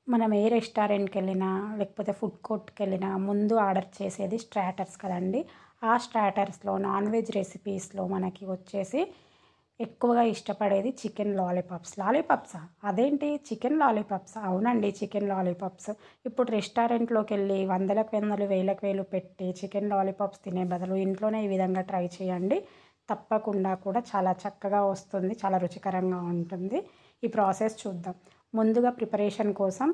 మనం ఏ రెస్టారెంట్‌కెళ్ళినా, లేకపోతే ఫుడ్ కోర్ట్‌కెళ్ళినా ముందు ఆర్డర్ చేసేది స్టార్టర్స్ కదండీ! ఆ స్టార్టర్స్‌లో నాన్ వెజ్ రెసిపీస్‌లో మనకి వచ్చేసి ఎక్కువగా ఇష్టపడేది చికెన్ లాలీపాప్స్. లాలీపాప్సా? అదేంటి చికెన్ లాలీపాప్సా? అవునండి. Chicken lollipops. ఇప్పుడు రెస్టారెంట్‌లోకెళ్ళి వందలకు వందలు, వేలకు వేలు పెట్టి చికెన్ లాలీపాప్స్ తినే బదులు ఇంట్లోనే ఈ విధంగా ట్రై చేయండి. తప్పకుండా కూడా చాలా చక్కగా వస్తుంది. చాలా రుచికరంగా ఉంటుంది. ఈ ప్రాసెస్ చూద్దాం. ముందుగా ప్రిపరేషన్ కోసం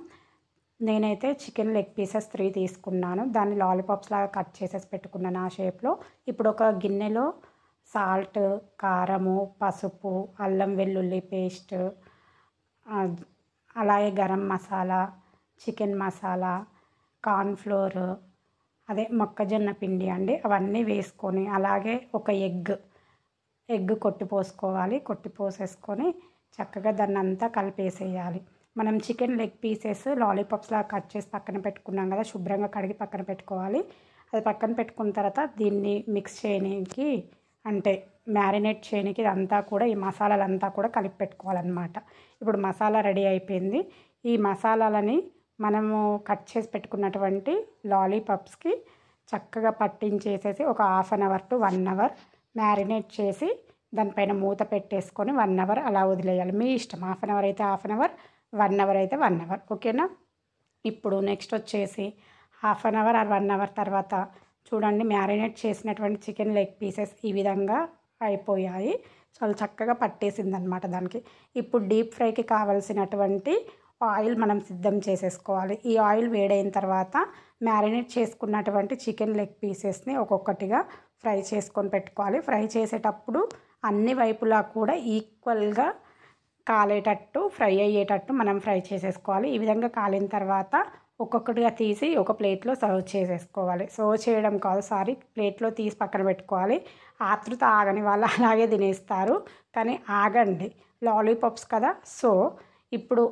నేనైతే చికెన్ లెగ్ పీసెస్ 3 తీసుకున్నాను. దాన్ని లాలీపాప్స్ లాగా కట్ చేసేసి పెట్టుకున్నాను ఆ షేప్‌లో. ఇప్పుడు ఒక గిన్నెలో సాల్ట్, కారము, పసుపు, అల్లం వెల్లుల్లి పేస్ట్, ఆహ్, అలాగే garam masala, chicken masala, corn flour, అదే మొక్కజొన్న పిండి అండి. అవన్నీ వేసుకొని అలాగే ఒక ఎగ్ కొట్టి పోసుకోవాలి. కొట్టి పోసేసుకొని చక్కగా దాన్నంతా కలిపేసేయాలి. మనం చికెన్ లెగ్ పీసెస్ లాలీపాప్స్‌లాగా కట్ చేసి పక్కన పెట్టుకున్నాం కదా! శుభ్రంగా కడిగి పక్కన పెట్టుకోవాలి. అది పక్కన పెట్టుకున్న తర్వాత దీన్ని మిక్స్ చేయనీకి అంటే మ్యారినేట్ చేయనీకి ఇదంతా కూడా ఈ మసాలాలంతా కూడా కలిపి పెట్టుకోవాలన్నమాట. ఇప్పుడు మసాలా రెడీ అయిపోయింది. ఈ మసాలాలని మనము కట్ చేసి పెట్టుకున్నటువంటి లాలీపాప్స్‌కి చక్కగా పట్టించేసేసి ఒక half an hour to 1 hour marinate చేసి దానిపైన మూత పెట్టేసుకొని 1 అవర్ అలా వదిలేయాలి. మీ ఇష్టం. హాఫ్ అన్ అవర్ అయితే హాఫ్ అన్ అవర్, 1 అవర్ అయితే 1 అవర్. ఓకేనా? ఇప్పుడు నెక్స్ట్ వచ్చేసి half an hour or 1 hour తర్వాత చూడండి మ్యారినేట్ చేసినటువంటి చికెన్ లెగ్ పీసెస్ ఈ విధంగా అయిపోయాయి. చాలా చక్కగా పట్టేసిందనమాట దానికి. ఇప్పుడు డీప్ ఫ్రైకి కావాల్సినటువంటి ఆయిల్ మనం సిద్ధం చేసేసుకోవాలి. ఈ ఆయిల్ వేడైన తర్వాత మ్యారినేట్ చేసుకున్నటువంటి చికెన్ లెగ్ పీసెస్ని ఒక్కొక్కటిగా ఫ్రై చేసుకొని పెట్టుకోవాలి. ఫ్రై చేసేటప్పుడు అన్ని వైపులా కూడా ఈక్వల్గా కాలేటట్టు ఫ్రై అయ్యేటట్టు మనం ఫ్రై చేసేసుకోవాలి. ఈ విధంగా కాలిన తర్వాత ఒక్కొక్కటిగా తీసి ఒక ప్లేట్లో సర్వ్ చేసేసుకోవాలి. సర్వ్ చేయడం కాదు ప్లేట్లో తీసి పక్కన పెట్టుకోవాలి. ఆతృత ఆగని వాళ్ళు అలాగే తినేస్తారు. కానీ ఆగండి. లాలీపాప్స్ కదా! సో, ఇప్పుడు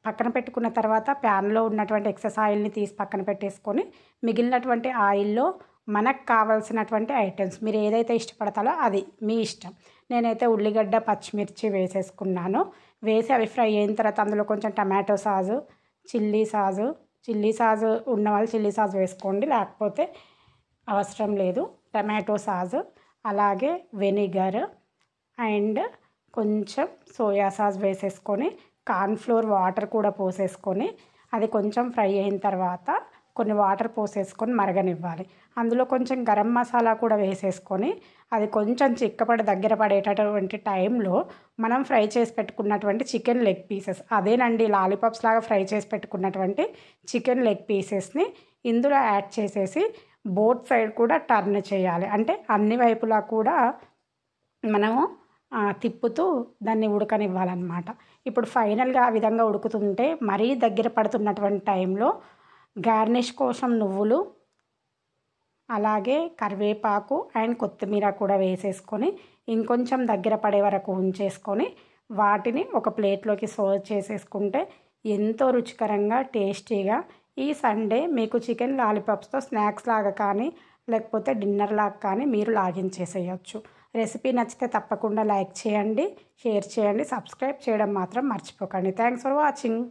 పక్కన పెట్టుకున్న తర్వాత ప్యాన్లో ఉన్నటువంటి ఎక్సెస్ ఆయిల్ని తీసి పక్కన పెట్టేసుకొని మిగిలినటువంటి ఆయిల్లో మనకు కావాల్సినటువంటి ఐటమ్స్ మీరు ఏదైతే ఇష్టపడతారో అది మీ ఇష్టం. నేనైతే ఉల్లిగడ్డ, పచ్చిమిర్చి వేసేసుకున్నాను. వేసి అవి ఫ్రై అయిన తర్వాత అందులో కొంచెం టమాటో సాసు, చిల్లీ సాసు ఉన్నవాళ్ళు చిల్లీ సాస్ వేసుకోండి. లేకపోతే అవసరం లేదు. టమాటో సాసు, అలాగే వెనిగర్ అండ్ కొంచెం సోయా సాస్ వేసేసుకొని కార్న్ ఫ్లోర్ వాటర్ కూడా పోసేసుకొని అది కొంచెం ఫ్రై అయిన తర్వాత కొన్ని వాటర్ పోసేసుకొని మరగనివ్వాలి. అందులో కొంచెం గరం మసాలా కూడా వేసేసుకొని అది కొంచెం చిక్కపడి దగ్గర పడేటటువంటి టైంలో మనం ఫ్రై చేసి పెట్టుకున్నటువంటి చికెన్ లెగ్ పీసెస్ అదేనండి లాలీపాప్స్ లాగా ఫ్రై చేసి పెట్టుకున్నటువంటి చికెన్ లెగ్ పీసెస్ని ఇందులో యాడ్ చేసేసి బోత్ సైడ్ కూడా టర్న్ చేయాలి. అంటే అన్ని వైపులా కూడా మనము తిప్పుతూ దాన్ని ఉడకనివ్వాలన్నమాట. ఇప్పుడు ఫైనల్గా ఆ విధంగా ఉడుకుతుంటే మరీ దగ్గర పడుతున్నటువంటి టైంలో గార్నిష్ కోసం నువ్వులు, అలాగే కరివేపాకు అండ్ కొత్తిమీర కూడా వేసేసుకొని ఇంకొంచెం దగ్గర పడే వరకు ఉంచేసుకొని వాటిని ఒక ప్లేట్లోకి సర్వ్ చేసేసుకుంటే ఎంతో రుచికరంగా టేస్టీగా ఈ సండే మీకు చికెన్ లాలీపాప్స్తో స్నాక్స్ లాగా కానీ లేకపోతే డిన్నర్ లాగా కానీ మీరు లాగించేసేయచ్చు. రెసిపీ నచ్చితే తప్పకుండా లైక్ చేయండి, షేర్ చేయండి, సబ్స్క్రైబ్ చేయడం మాత్రం మర్చిపోకండి. Thanks for watching.